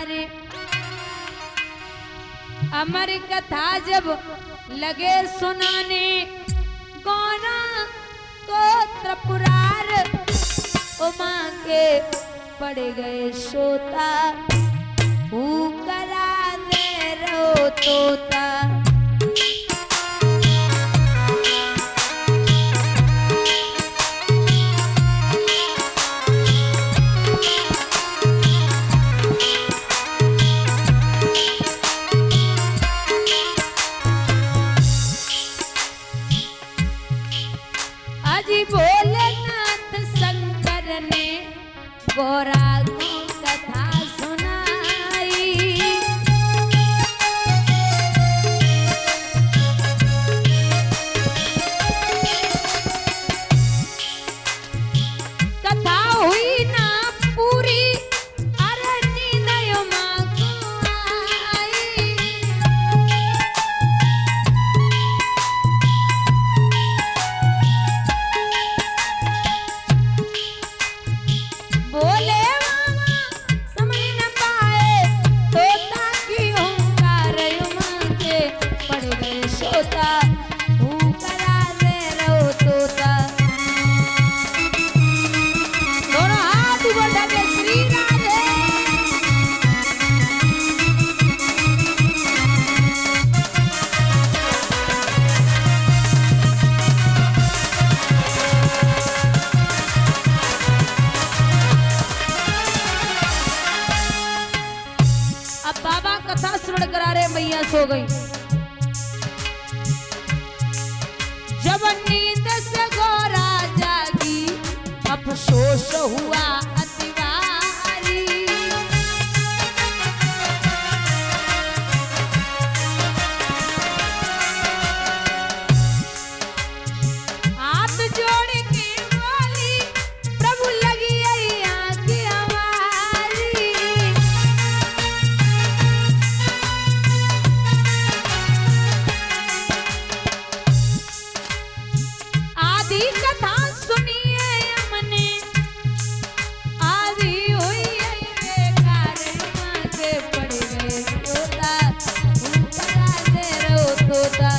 रे। अमर कथा जब लगे सुनाने गौरा को त्रिपुरार उमा के पड़ गए सोता करा दे रो तोता। अजी भोलेनाथ शंकर ने गौरा को कथा सुनाई। कथा हुई ना पूरी अरे नींद उमा को आई। बोले मामा समझ न पाए तोता की ओंकार उमा के पड़ गए सोता करा दे रो तोता। दोनों हाथ बढ़ा के श्री राधे। अब बाबा कथा श्रवण करा रहे, मैया सो गई। जब नींद से गौरा जागी अफसोस हुआ अतिवारी। हाथ जोड़ के बोली प्रभु लगी आँख हमारी। आदि कथा सुनिए हमने आदि हुई बेकार उमा के पड़ गए तोता करा दे रो तोता।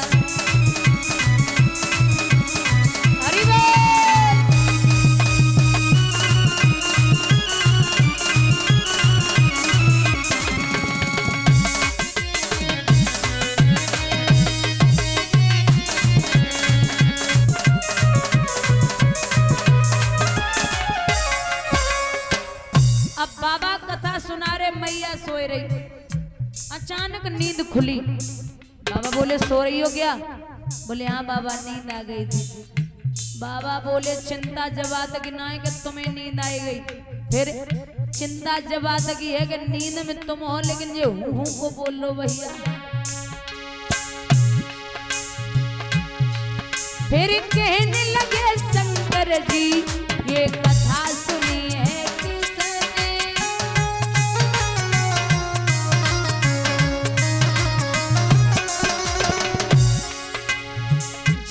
हरि बोल। अब बाबा कथा सुना रहे, मैया सोए रही। अचानक नींद खुली। बाबा बोले सो रही हो क्या? बोले हाँ बाबा नींद आ गई थी। बाबा बोले चिंता जबा तक ना है कि तुम्हें नींद आई गई, फिर चिंता जबा तक है कि नींद में तुम हो लेकिन ये हूँ को बोल लो भैया। फिर कहने लगे शंकर जी ये कथा सुनी है किसने?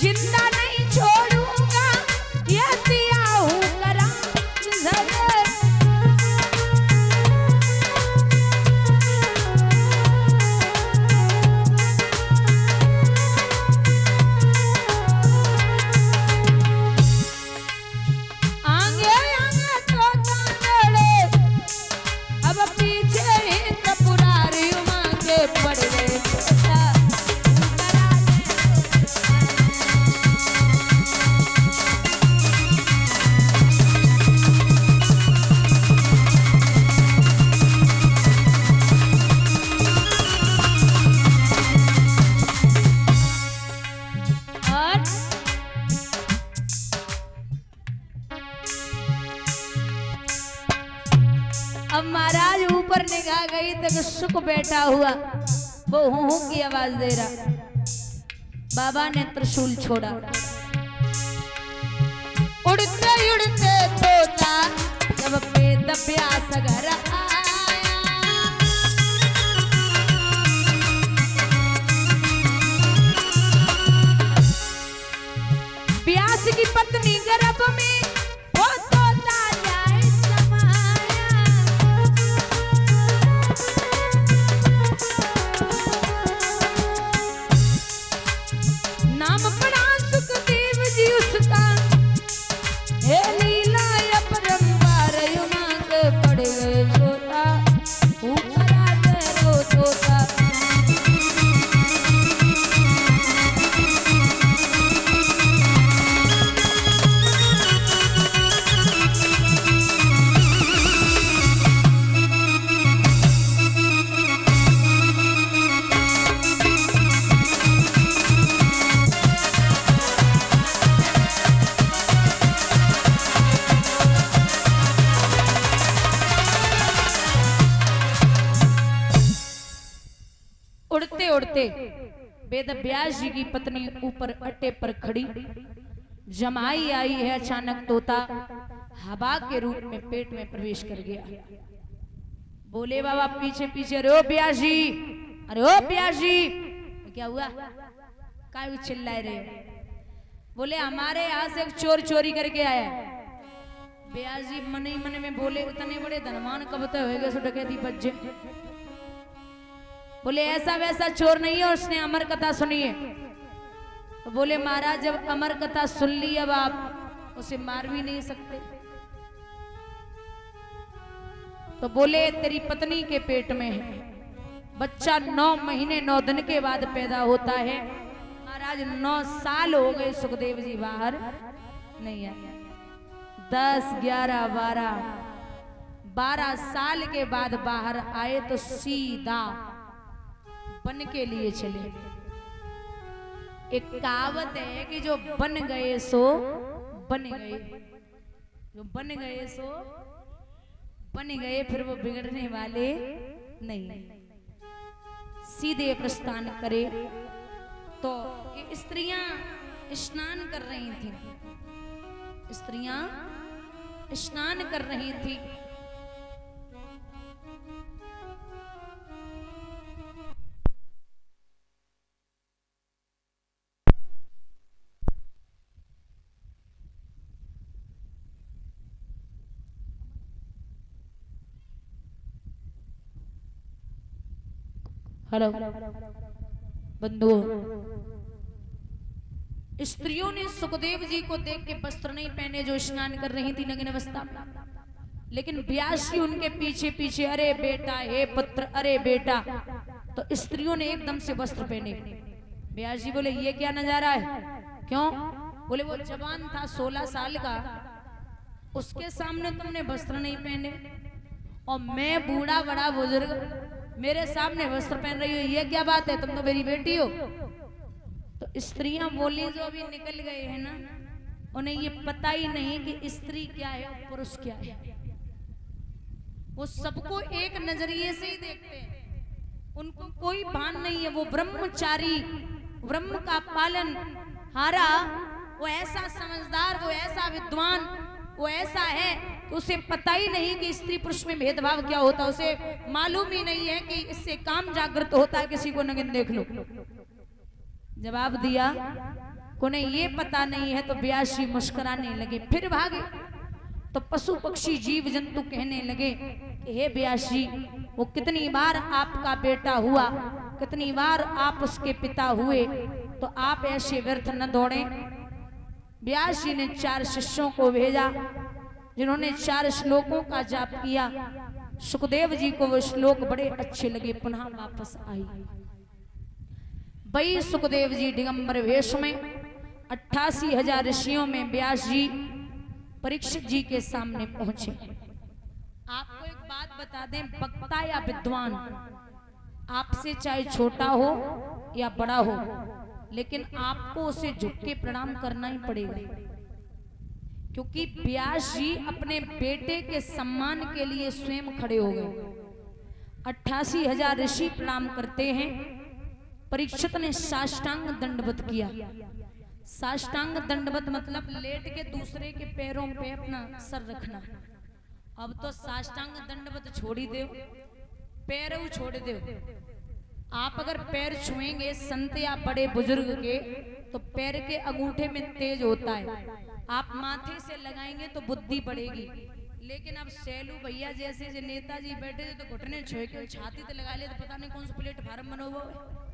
जिंदा नहीं छोड़ूंगा ये दिया हूँ करा जरे। आगे आगे तो तांगड़े अब पीछे ही त्रिपुरारी उमा के पड़ गए तोता करा दे। और अब महाराज ऊपर निगाह गई तक सुख बैठा हुआ वो हूँ की आवाज दे रहा। बाबा ने त्रिशूल छोड़ा। उड़ते उड़ते तोता जब पेट प्यास घर आया। प्यास की पत्नी गर्भ में वो तोता जाए समाया। उड़ते उड़ते वेद व्यास जी की पत्नी ऊपर अट्टे पर खड़ी, जमाई आई है, अचानक तोता हवा के रूप में पेट में प्रवेश कर गया। बोले बाबा पीछे पीछे, अरे ओ व्यास जी, अरे ओ व्यास जी, क्या हुआ, काय चिल्ला रहे हो? बोले हमारे यहाँ से एक चोर चोरी करके आया। व्यास जी मन ही मन में बोले, इतने बड़े धनवान कब तक होएगा सो डकैती बच्चे। बोले ऐसा वैसा चोर नहीं है, उसने अमर कथा सुनी है। तो बोले महाराज जब अमर कथा सुन ली, अब आप उसे मार भी नहीं सकते। तो बोले तेरी पत्नी के पेट में है बच्चा, 9 महीने 9 दिन के बाद पैदा होता है। महाराज 9 साल हो गए सुखदेव जी बाहर नहीं आए। 10, 11, 12 साल के बाद बाहर आए तो सीधा बन के लिए चले। एक कहावत है कि जो बन गए सो बन गए, जो बन गए सो बन गए, फिर वो बिगड़ने वाले नहीं। सीधे प्रस्थान करे। तो ये स्त्रियां स्नान कर रही थी, स्त्रियां स्नान कर रही थी। हेलो बंधुओं, स्त्रियों ने सुखदेव जी को देख के वस्त्र नहीं पहने जो स्नान कर रही थी नग्न अवस्था में। लेकिन व्यास जी उनके पीछे पीछे, अरे बेटा हे पुत्र, अरे बेटा। तो स्त्रियों ने एकदम से वस्त्र पहने। व्यास जी बोले ये क्या नजारा है, क्यों? बोले वो जवान था 16 साल का, उसके सामने तुमने वस्त्र नहीं पहने, और मैं बूढ़ा बड़ा बुजुर्ग मेरे सामने वस्त्र पहन रही हो, ये क्या बात है, तुम तो मेरी बेटी हो। तो स्त्रियां बोली जो अभी निकल गए हैं ना, उन्हें ये पता ही नहीं कि स्त्री क्या है और पुरुष क्या है। वो सबको एक नजरिए से ही देखते हैं, उनको कोई भान नहीं है। वो ब्रह्मचारी, ब्रह्म का पालन हारा, वो ऐसा समझदार, वो ऐसा विद्वान, वो ऐसा है कि उसे पता ही नहीं कि स्त्री पुरुष में भेदभाव क्या होता। उसे मालूम ही नहीं है कि इससे काम जागृत होता है, किसी को नगिन देख लो। जवाब दिया को नहीं ये पता नहीं है। तो व्यास जी मुस्कुराने लगे, फिर भागे। तो पशु पक्षी जीव जंतु कहने लगे कि हे व्यास जी, वो कितनी बार आपका बेटा हुआ, कितनी बार आप उसके पिता हुए, तो आप ऐसे व्यर्थ न दौड़े। व्यास जी ने 4 शिष्यों को भेजा जिन्होंने 4 श्लोकों का जाप किया। सुखदेव जी को वो श्लोक बड़े अच्छे लगे, पुनः वापस आई। वही सुखदेव जी दिगंबर वेश में 88,000 ऋषियों में व्यास जी परीक्षित जी के सामने पहुंचे। आपको एक बात बता दें, वक्ता या विद्वान आपसे चाहे छोटा हो या बड़ा हो, लेकिन आपको उसे झुक के प्रणाम करना ही पड़ेगा। क्योंकि व्यास जी अपने बेटे के सम्मान के लिए स्वयं खड़े हो गए। 88,000 ऋषि प्रणाम करते हैं। परीक्षित ने साष्टांग दंडवत किया। साष्टांग दंडवत मतलब लेट के दूसरे के पैरों पे अपना सर रखना। अब तो साष्टांग दंडवत छोड़ ही दो, पैर छोड़ दो। आप अगर पैर छुएंगे संत या बड़े बुजुर्ग के, तो पैर के अंगूठे में तेज होता है। आप माथे से लगाएंगे तो बुद्धि बढ़ेगी। लेकिन अब सैलू भैया जैसे जो नेताजी बैठे थे, तो घुटने छुए के छाती तो लगा ले, तो पता नहीं कौन सा प्लेटफार्म बना हुआ है।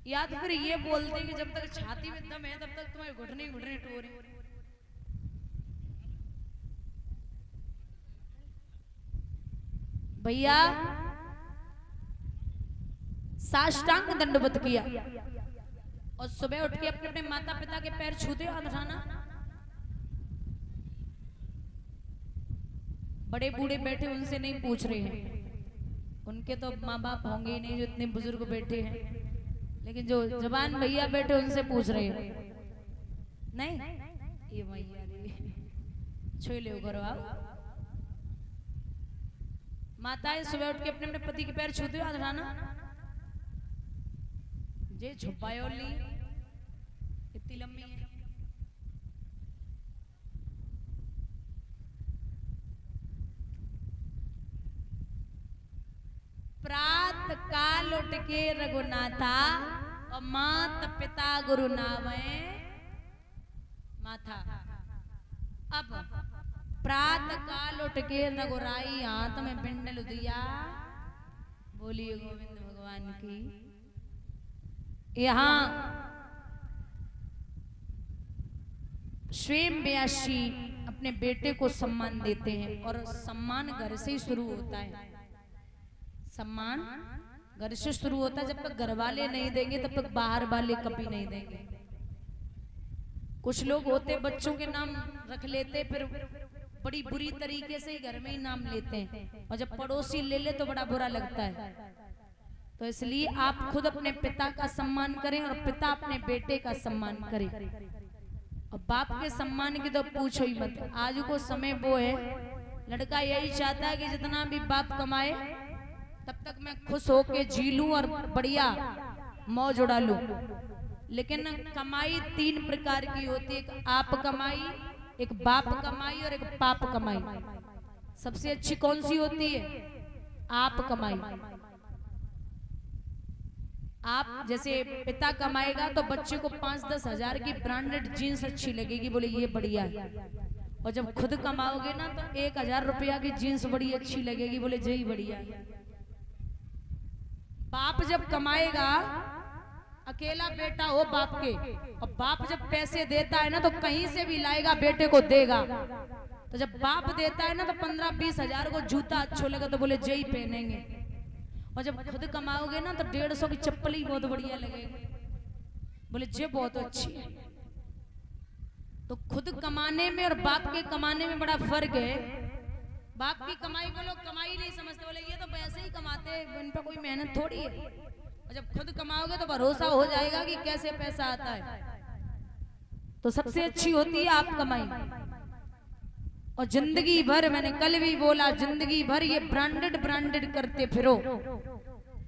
या तो फिर ये बोलते कि जब तक छाती में दम है तब तक तुम्हारे घुटने घुटने टोरे। भैया साष्टांग दंडवत किया और सुबह उठ के अपने अपने माता पिता के पैर छूते और उठाना। बड़े बूढ़े बैठे उनसे नहीं पूछ रहे हैं, उनके तो माँ बाप होंगे ही नहीं जो इतने बुजुर्ग बैठे हैं। लेकिन जो जवान भैया बैठे उनसे पूछ रहे हैं, नहीं ये भैया छुई ले करो। आप माताएं सुबह उठ के अपने अपने पति के पैर छूते हो, आधराना जे छुपायोली इतनी लंबी है। प्रात काल उठ के रघुनाथा और मात पिता गुरु नावे माथा। अब प्रात काल उठ के रघुराई हाथ में बिंडल दिया, बोलिए गोविंद भगवान की। यहाँ स्वयं व्यासी अपने बेटे को सम्मान देते हैं और सम्मान घर से ही शुरू होता है। सम्मान घर से शुरू होता है। जब तक घर वाले नहीं देंगे तब तक बाहर वाले कभी नहीं देंगे। कुछ लोग होते बच्चों के नाम रख लेते, फिर बड़ी बुरी तरीके से घर में ही नाम लेते हैं, और जब पड़ोसी ले ले तो बड़ा बुरा लगता है। तो इसलिए आप खुद अपने पिता का सम्मान करें और पिता अपने बेटे का सम्मान करे। और बाप के सम्मान की तो पूछो ही मत। आज को समय वो है, लड़का यही चाहता है कि जितना भी बाप कमाए तब तक मैं खुश होके जी लूं और बढ़िया मौज उड़ा लूं। लेकिन कमाई 3 प्रकार की होती है, एक आप कमाई, एक बाप कमाई और एक पाप कमाई। सबसे अच्छी कौन सी होती है? आप कमाई। आप जैसे पिता कमाएगा तो बच्चे को 5-10 हजार की ब्रांडेड जीन्स अच्छी लगेगी, बोले ये बढ़िया है। और जब खुद कमाओगे ना तो 1000 रुपया की जीन्स बड़ी अच्छी लगेगी, बोले यही बढ़िया है। बाप जब कमाएगा, अकेला बेटा हो बाप के, और बाप जब पैसे देता है ना तो कहीं से भी लाएगा बेटे को देगा। तो जब बाप देता है ना तो 15-20 हजार को जूता अच्छा लगा तो बोले जय पहनेंगे। और जब खुद कमाओगे ना तो 150 की चप्पल ही बहुत बढ़िया लगेगी, बोले जे बहुत अच्छी है। तो खुद कमाने में और बाप के कमाने में बड़ा फर्क है। बाप की कमाई को लोग कमाई नहीं समझते, बोले ये तो पैसे ही कमाते हैं, इन पर कोई मेहनत थोड़ी है। और जब खुद कमाओगे तो भरोसा हो जाएगा कि कैसे पैसा आता है। तो सबसे अच्छी होती है आप कमाई। और जिंदगी भर, मैंने कल भी बोला, जिंदगी भर ये ब्रांडेड करते फिरो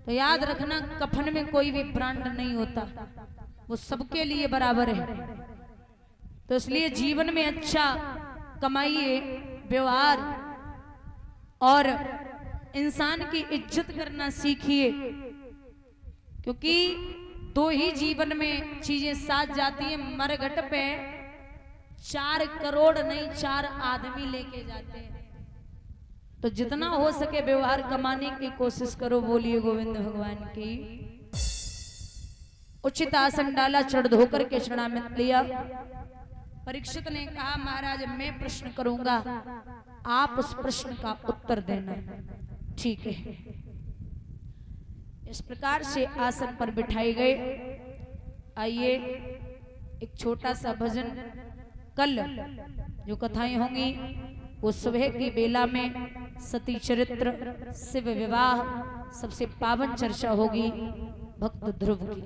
तो याद रखना कफन में कोई भी ब्रांड नहीं होता, वो सबके लिए बराबर है। तो इसलिए जीवन में अच्छा कमाइए, व्यवहार और इंसान की इज्जत करना सीखिए, क्योंकि 2 ही जीवन में चीजें साथ जाती हैं। मरघट पे 4 करोड़ नहीं 4 आदमी लेके जाते हैं। तो जितना हो सके व्यवहार कमाने की कोशिश करो। बोलिए गोविंद भगवान की। उचित आसन डाला, चढ़ धोकर के चरणामृत लिया। परीक्षित ने कहा महाराज मैं प्रश्न करूंगा, आप उस प्रश्न का उत्तर देना। ठीक है। इस प्रकार से आसन पर बिठाए गए। आइए एक छोटा सा भजन, कल जो कथाएं होंगी वो सुबह की बेला में सती चरित्र, शिव विवाह, सबसे पावन चर्चा होगी भक्त ध्रुव की।